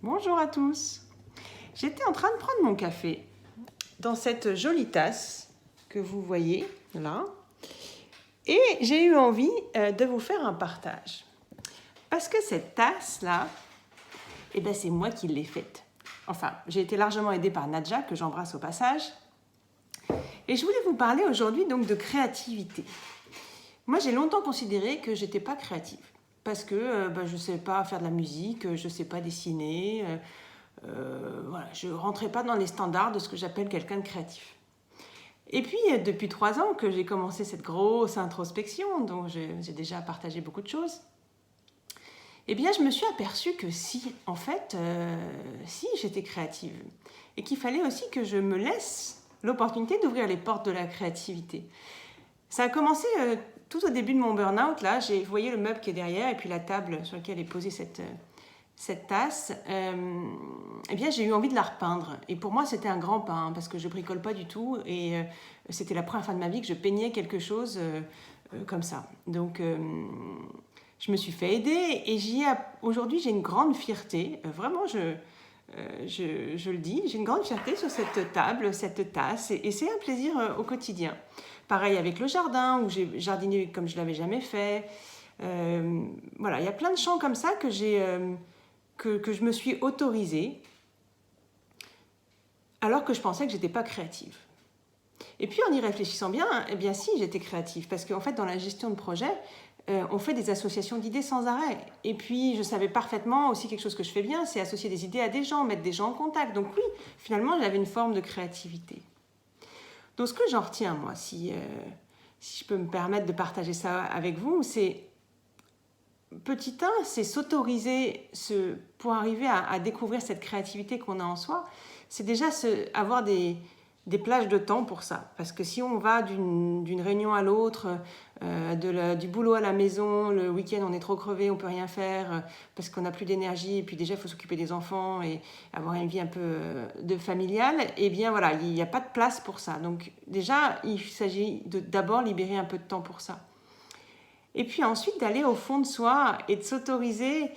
Bonjour à tous. J'étais en train de prendre mon café dans cette jolie tasse que vous voyez là et j'ai eu envie de vous faire un partage. Parce que cette tasse là, c'est moi qui l'ai faite. Enfin, j'ai été largement aidée par Nadja, que j'embrasse au passage. Et je voulais vous parler aujourd'hui donc de créativité. Moi, j'ai longtemps considéré que j'étais pas créative. Parce que je ne sais pas faire de la musique, je ne sais pas dessiner. Voilà, je ne rentrais pas dans les standards de ce que j'appelle quelqu'un de créatif. Et puis, depuis 3 ans que j'ai commencé cette grosse introspection, dont j'ai déjà partagé beaucoup de choses, eh bien, je me suis aperçue que si j'étais créative. Et qu'il fallait aussi que je me laisse l'opportunité d'ouvrir les portes de la créativité. Ça a commencé tout au début de mon burn-out. Là, vous voyez le meuble qui est derrière et puis la table sur laquelle est posée cette tasse. J'ai eu envie de la repeindre. Et pour moi, c'était un grand pas, hein, parce que je bricole pas du tout. Et c'était la première fois de ma vie que je peignais quelque chose comme ça. Donc, je me suis fait aider. Et aujourd'hui, j'ai une grande fierté. Vraiment, je le dis, j'ai une grande fierté sur cette table, cette tasse. Et c'est un plaisir au quotidien. Pareil avec le jardin, où j'ai jardiné comme je ne l'avais jamais fait. Voilà, il y a plein de champs comme ça que je me suis autorisée, alors que je pensais que je n'étais pas créative. Et puis en y réfléchissant bien, si, j'étais créative, parce qu'en fait, dans la gestion de projet, on fait des associations d'idées sans arrêt. Et puis, je savais parfaitement aussi quelque chose que je fais bien, c'est associer des idées à des gens, mettre des gens en contact. Donc oui, finalement, j'avais une forme de créativité. Donc ce que j'en retiens, moi, si je peux me permettre de partager ça avec vous, c'est petit 1, c'est s'autoriser pour arriver à découvrir cette créativité qu'on a en soi. C'est déjà avoir des plages de temps pour ça. Parce que si on va d'une réunion à l'autre, du boulot à la maison, le week-end on est trop crevé, on ne peut rien faire parce qu'on n'a plus d'énergie, et puis déjà il faut s'occuper des enfants et avoir une vie un peu de familiale, et bien voilà, il n'y a pas de place pour ça. Donc déjà, il s'agit d'abord libérer un peu de temps pour ça. Et puis ensuite d'aller au fond de soi et de s'autoriser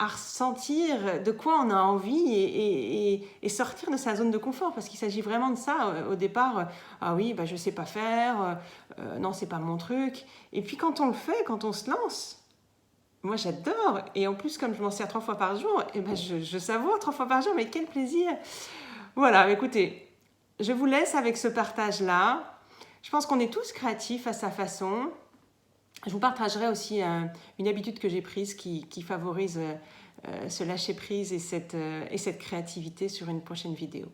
à ressentir de quoi on a envie et sortir de sa zone de confort, parce qu'il s'agit vraiment de ça au départ. Ah oui, je ne sais pas faire, non, c'est pas mon truc. Et puis quand on le fait, quand on se lance, moi j'adore. Et en plus, comme je m'en sers 3 fois par jour, je savoure 3 fois par jour, mais quel plaisir. Voilà, écoutez, je vous laisse avec ce partage-là. Je pense qu'on est tous créatifs à sa façon. Je vous partagerai aussi une habitude que j'ai prise qui favorise ce lâcher-prise et cette créativité sur une prochaine vidéo.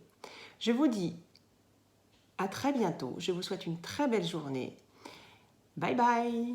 Je vous dis à très bientôt. Je vous souhaite une très belle journée. Bye bye!